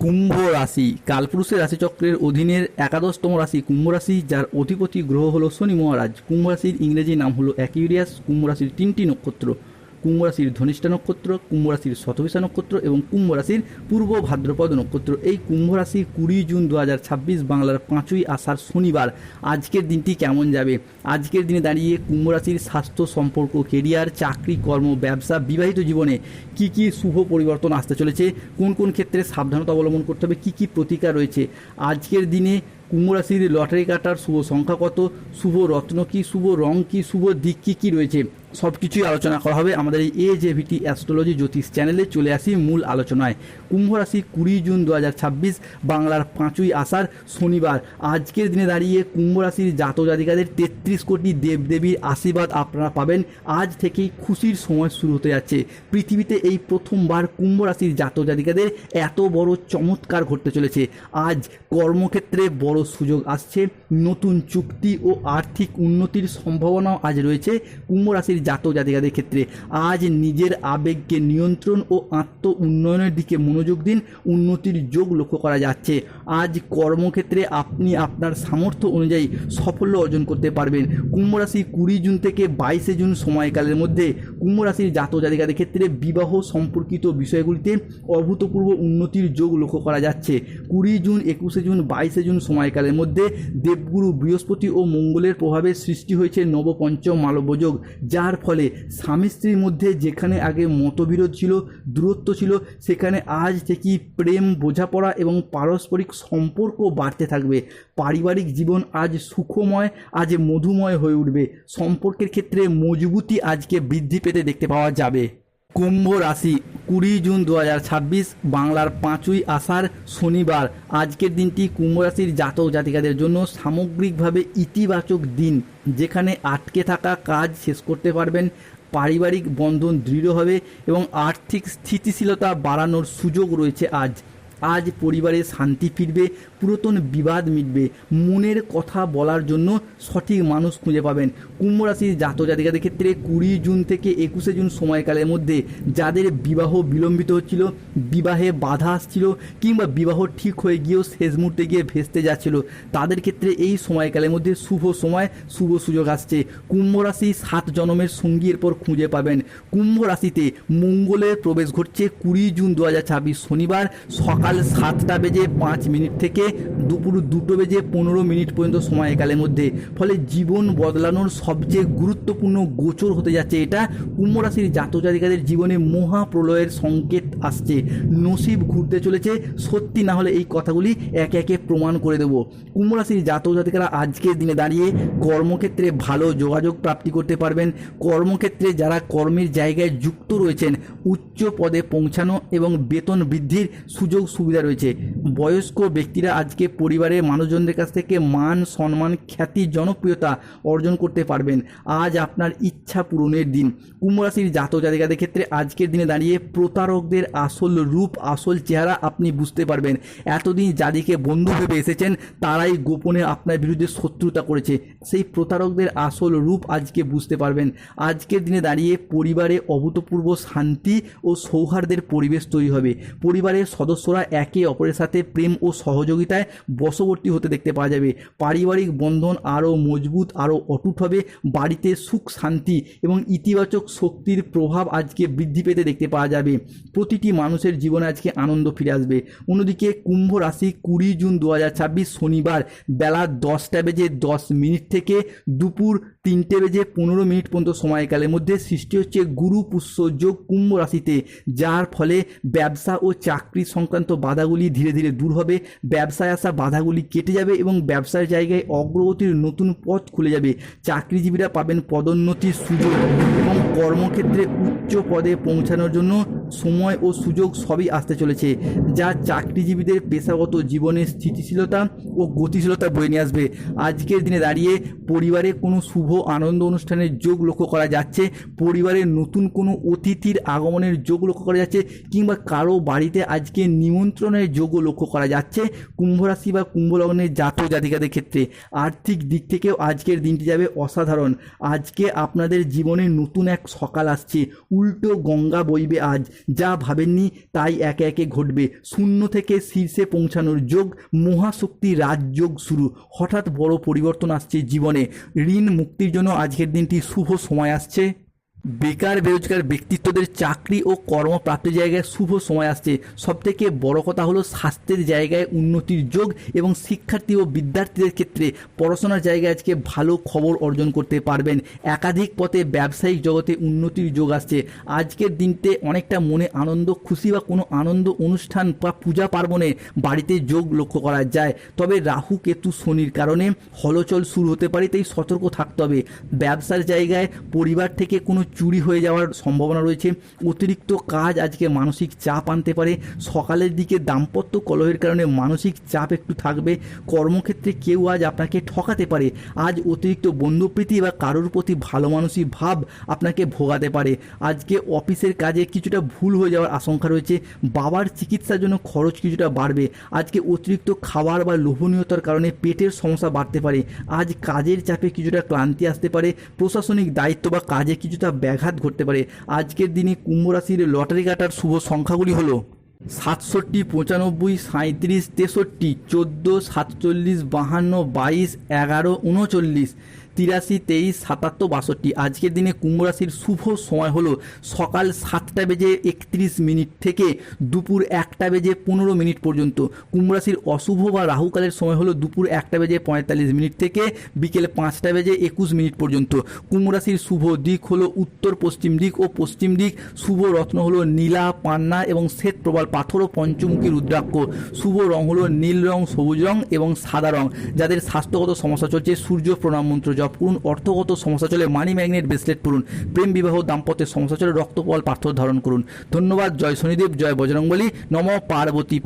কুম্ভ রাশি কালপুরুষের রাশিচক্রের অধীনের একাদশতম রাশি কুম্ভ রাশি, যার অধিপতি গ্রহ হলো শনি মহারাজ। কুম্ভ রাশির ইংরেজি নাম হলো অ্যাকুয়ারিয়াস। কুম্ভ রাশির তিনটি নক্ষত্র: কুম্ভ রাশির ধনিষ্ঠা নক্ষত্র, কুম্ভ রাশির শতভিষা নক্ষত্র এবং কুম্ভ রাশির পূর্ব ভাদ্রপদ নক্ষত্র। এই কুম্ভ রাশি 20 জুন 2026 বাংলার 5ই আষাঢ় শনিবার। আজকের দিনটি কেমন যাবে? আজকের দিনে দাঁড়িয়ে কুম্ভ রাশির স্বাস্থ্য, সম্পর্ক, কেরিয়ার, চাকরি, কর্ম, ব্যবসা, বিবাহিত জীবনে কি কি শুভ পরিবর্তন আসতে চলেছে, কোন কোন ক্ষেত্রে সাবধানতা অবলম্বন করতে হবে, কি কি প্রতিকার রয়েছে আজকের দিনে। কুম্ভ রাশির লটারি কাটার শুভ সংখ্যা কত, শুভ রত্ন কি, শুভ রং কি, শুভ দিক কি কি রয়েছে, সব কিছুই আলোচনা করা হবে আমাদের এই AJVT অ্যাস্ট্রোলজি জ্যোতিষ চ্যানেলে। চলে আসি মূল আলোচনায়। কুম্ভ রাশি 20 জুন 2026 বাংলার 5ই আষাঢ় শনিবার। আজকের দিনে দাঁড়িয়ে কুম্ভ রাশির জাতক জাতিকাদের 33 কোটি দেবদেবীর আশীর্বাদ আপনারা পাবেন। আজ থেকেই খুশির সময় শুরু হতে যাচ্ছে। পৃথিবীতে এই প্রথমবার কুম্ভ রাশির জাতক জাতিকাদের এত বড় চমৎকার ঘটতে চলেছে। আজ কর্মক্ষেত্রে বড় সুযোগ আসছে, নতুন চুক্তি ও আর্থিক উন্নতির সম্ভাবনাও আজ রয়েছে কুম্ভ রাশির জাতক জাতিকাদের ক্ষেত্রে। আজ নিজের আবেগকে নিয়ন্ত্রণ ও আত্ম উন্নয়নের দিকে মনোযোগ দিন, উন্নতির যোগ লক্ষ্য করা যাচ্ছে। আজ কর্মক্ষেত্রে আপনি আপনার সামর্থ্য অনুযায়ী সাফল্য অর্জন করতে পারবেন। কুম্ভ রাশি 20 জুন থেকে 22 জুন সময়কালের মধ্যে কুম্ভ রাশির জাতক জাতিকাদের ক্ষেত্রে বিবাহ সম্পর্কিত বিষয়গুলিতে অভূতপূর্ব উন্নতির যোগ লক্ষ্য করা যাচ্ছে। 20 জুন, 21 জুন, 22 জুন সময়কালের মধ্যে দেবগুরু বৃহস্পতি ও মঙ্গলের প্রভাবে সৃষ্টি হয়েছে নবপঞ্চম মালব্য যোগ, যার ফলে স্বামী স্ত্রীর মধ্যে যেখানে আগে মতবিরোধ ছিল, দূরত্ব ছিল, সেখানে আজ থেকেই প্রেম, বোঝাপড়া এবং পারস্পরিক সম্পর্ক বাড়তে থাকবে। পারিবারিক জীবন আজ সুখময়, আজ মধুময় হয়ে উঠবে। সম্পর্কের ক্ষেত্রে মজবুতি আজকে বৃদ্ধি পেতে দেখতে পাওয়া যাবে। কুম্ভ রাশি 20 জুন 2026 বাংলার 5ই আষাঢ় শনিবার। আজকের দিনটি কুম্ভ রাশির জাতক জাতিকাদের জন্য সামগ্রিকভাবে ইতিবাচক দিন, যেখানে আটকে থাকা কাজ শেষ করতে পারবেন, পারিবারিক বন্ধন দৃঢ় হবে এবং আর্থিক স্থিতিশীলতা বাড়ানোর সুযোগ রয়েছে। আজ পরিবারে শান্তি ফিরবে, পুরাতন বিবাদ মিটবে, মনের কথা বলার জন্য সঠিক মানুষ খুঁজে পাবেন। কুম্ভ রাশির জাতক জাতিকাদের ক্ষেত্রে 20 জুন থেকে 21 জুন সময়কালের মধ্যে যাদের বিবাহ বিলম্বিত হচ্ছিল, বিবাহে বাধা আসছিল কিংবা বিবাহ ঠিক হয়ে গিয়েও শেষ মুহূর্তে গিয়ে ভেস্তে যাচ্ছিল, তাদের ক্ষেত্রে এই সময়কালের মধ্যে শুভ সময়, শুভ সুযোগ আসছে। কুম্ভ রাশি 7 জন্মের সঙ্গী এরপর খুঁজে পাবেন। কুম্ভ রাশিতে মঙ্গলের প্রবেশ ঘটছে 20 জুন 2026 শনিবার সকাল 7:05 থেকে দুপুর 2:15 পর্যন্ত সময়কালের মধ্যে। ফলে জীবন বদলানোর সবচেয়ে গুরুত্বপূর্ণ গোচর হতে যাচ্ছে এটা। কুম্ভ রাশির জাতক জাতিকাদের জীবনে মহাপ্রলয়ের সংকেত আসছে। নসিব ঘুরতে চলেছে, সত্যি না হলে এই কথাগুলি একে একে প্রমাণ করে দেব। কুম্ভ রাশির জাতক জাতিকারা আজকের দিনে দাঁড়িয়ে কর্মক্ষেত্রে ভালো যোগাযোগ প্রাপ্তি করতে পারবেন। কর্মক্ষেত্রে যারা কর্মের জায়গায় যুক্ত রয়েছেন, উচ্চ পদে পৌঁছানো এবং বেতন বৃদ্ধির সুযোগ সুবিধা রয়েছে। বয়স্ক ব্যক্তিরা আজকে পরিবারের মানুষজনদের কাছ থেকে মান, সম্মান, খ্যাতি, জনপ্রিয়তা অর্জন করতে পারবেন। আজ আপনার ইচ্ছা পূরণের দিন। কুম্ভ রাশির জাতক জাতিকাদের ক্ষেত্রে আজকের দিনে দাঁড়িয়ে প্রতারকদের আসল রূপ, আসল চেহারা আপনি বুঝতে পারবেন। এতদিন যাদেরকে বন্ধু ভেবে এসেছেন, তারাই গোপনে আপনার বিরুদ্ধে শত্রুতা করেছে। সেই প্রতারকদের আসল রূপ আজকে বুঝতে পারবেন। আজকের দিনে দাঁড়িয়ে পরিবারে অভূতপূর্ব শান্তি ও সৌহার্দ্যের পরিবেশ তৈরি হবে। পরিবারের সদস্যরা একে অপরের সাথে প্রেম ও সহযোগিতায় বশবর্তী হতে দেখতে পাওয়া যাবে। পারিবারিক বন্ধন আরও মজবুত, আরও অটুট হবে। বাড়িতে সুখ, শান্তি এবং ইতিবাচক শক্তির প্রভাব আজকে বৃদ্ধি পেতে দেখতে পাওয়া যাবে। প্রতিটি মানুষের জীবনে আজকে আনন্দ ফিরে আসবে। অন্যদিকে কুম্ভ রাশি 20 জুন 2026 শনিবার বেলা 10:10 থেকে দুপুর 3:15 পর্যন্ত সময়কালের মধ্যে সৃষ্টি হচ্ছে গুরু পুষ্য যোগ কুম্ভ রাশিতে, যার ফলে ব্যবসা ও চাকরি সংক্রান্ত বাধাগুলি ধীরে ধীরে দূর হবে। ব্যবসায় আসা বাধাগুলি কেটে যাবে এবং ব্যবসার জায়গায় অগ্রগতির নতুন পথ খুলে যাবে। চাকরিজীবীরা পাবেন পদোন্নতির সুযোগ এবং কর্মক্ষেত্রে উচ্চ পদে পৌঁছানোর জন্য সময় ও সুযোগ সবই আসতে চলেছে, যা চাকরিজীবীদের পেশাগত জীবনে স্থিতিশীলতা ও গতিশীলতা বয়ে নিয়ে আসবে। আজকের দিনে দাঁড়িয়ে পরিবারে কোনো শুভ আনন্দ অনুষ্ঠানের যোগ লক্ষ্য করা যাচ্ছে। পরিবারে নতুন কোনো অতিথির আগমনের যোগ লক্ষ্য করা যাচ্ছে কিংবা কারো বাড়িতে আজকে নিমন্ত্রণের যোগও লক্ষ্য করা যাচ্ছে কুম্ভ রাশি বা কুম্ভ লগ্নের জাতক জাতিকাদের ক্ষেত্রে। আর্থিক দিক থেকেও আজকের দিনটি যাবে অসাধারণ। আজকে আপনাদের জীবনে নতুন এক সকাল আসছে, উল্টো গঙ্গা বইবে আজ। যা ভাবেননি তাই একে একে ঘটবে। শূন্য থেকে শীর্ষে পৌঁছানোর যোগ, মহাশক্তি রাজযোগ শুরু। হঠাৎ বড় পরিবর্তন আসছে জীবনে। ঋণ মুক্তির জন্য আজকের দিনটি শুভ সময় আসছে। বেকার বেরোজগার ব্যক্তিত্বদের চাকরি ও কর্মপ্রাপ্তির জায়গায় শুভ সময় আসছে। সবথেকে বড় কথা হলো স্বাস্থ্যের জায়গায় উন্নতির যোগ এবং শিক্ষার্থী ও বিদ্যার্থীদের ক্ষেত্রে পড়াশোনার জায়গায় আজকে ভালো খবর অর্জন করতে পারবেন। একাধিক পথে ব্যবসায়িক জগতে উন্নতির যোগ আসছে। আজকের দিনতে অনেকটা মনে আনন্দ, খুশি বা কোনো আনন্দ অনুষ্ঠান বা পূজা পার্বণে বাড়িতে যোগ লক্ষ্য করা যায়। তবে রাহু কেতু শনির কারণে হলচল শুরু হতে পারে, তাই সতর্ক থাকতে হবে। ব্যবসার জায়গায় পরিবার থেকে কোনো চুরি হয়ে যাওয়ার সম্ভাবনা রয়েছে। অতিরিক্ত কাজ আজকে মানসিক চাপ আনতে পারে। সকালের দিকে দাম্পত্য কলহের কারণে মানসিক চাপ একটু থাকবে। কর্মক্ষেত্রে কেউ আজ আপনাকে ঠকাতে পারে। আজ অতিরিক্ত বন্ধুপ্রীতি বা কারোর প্রতি ভালো মানসিক ভাব আপনাকে ভোগাতে পারে। আজকে অফিসের কাজে কিছুটা ভুল হয়ে যাওয়ার আশঙ্কা রয়েছে। বাবার চিকিৎসার জন্য খরচ কিছুটা বাড়বে। আজকে অতিরিক্ত খাবার বা লোভনীয়তার কারণে পেটের সমস্যা বাড়তে পারে। আজ কাজের চাপে কিছুটা ক্লান্তি আসতে পারে। প্রশাসনিক দায়িত্ব বা কাজে কিছুটা ব্যাঘাত ঘটতে পারে। আজকের দিনে কুম্ভ রাশির লটারি কাটার শুভ সংখ্যাগুলি হলো 67, 95, 37, 63, 14, 47, 52, 22, 11, 39, 83, 23, 77, 62। আজকের দিনে কুম্ভ রাশির শুভ সময় হলো সকাল 7:31 থেকে দুপুর 1:15 পর্যন্ত। কুম্ভ রাশির অশুভ বা রাহুকালের সময় হলো দুপুর 1:45 থেকে বিকেল 5:21 পর্যন্ত। কুম্ভ রাশির শুভ দিক হলো উত্তর পশ্চিম দিক ও পশ্চিম দিক। শুভ রত্ন হলো নীলা, পান্না এবং শ্বেত প্রবাল পাথর ও পঞ্চমুখী রুদ্রাক্ষ। শুভ রং হলো নীল রং, সবুজ রং এবং সাদা রং। যাদের স্বাস্থ্যগত সমস্যা চলছে সূর্য প্রণাম মন্ত্র জপ করুন। অর্থগত সমস্যা চলে মানি ম্যাগনেট ব্রেসলেট পরুন। প্রেম বিবাহ দাম্পত্যের সমস্যা চলে রক্তপাল পাথর ধারণ করুন। ধন্যবাদ। জয় শনিদেব, জয় বজরংবলী, নমঃ পার্বতী।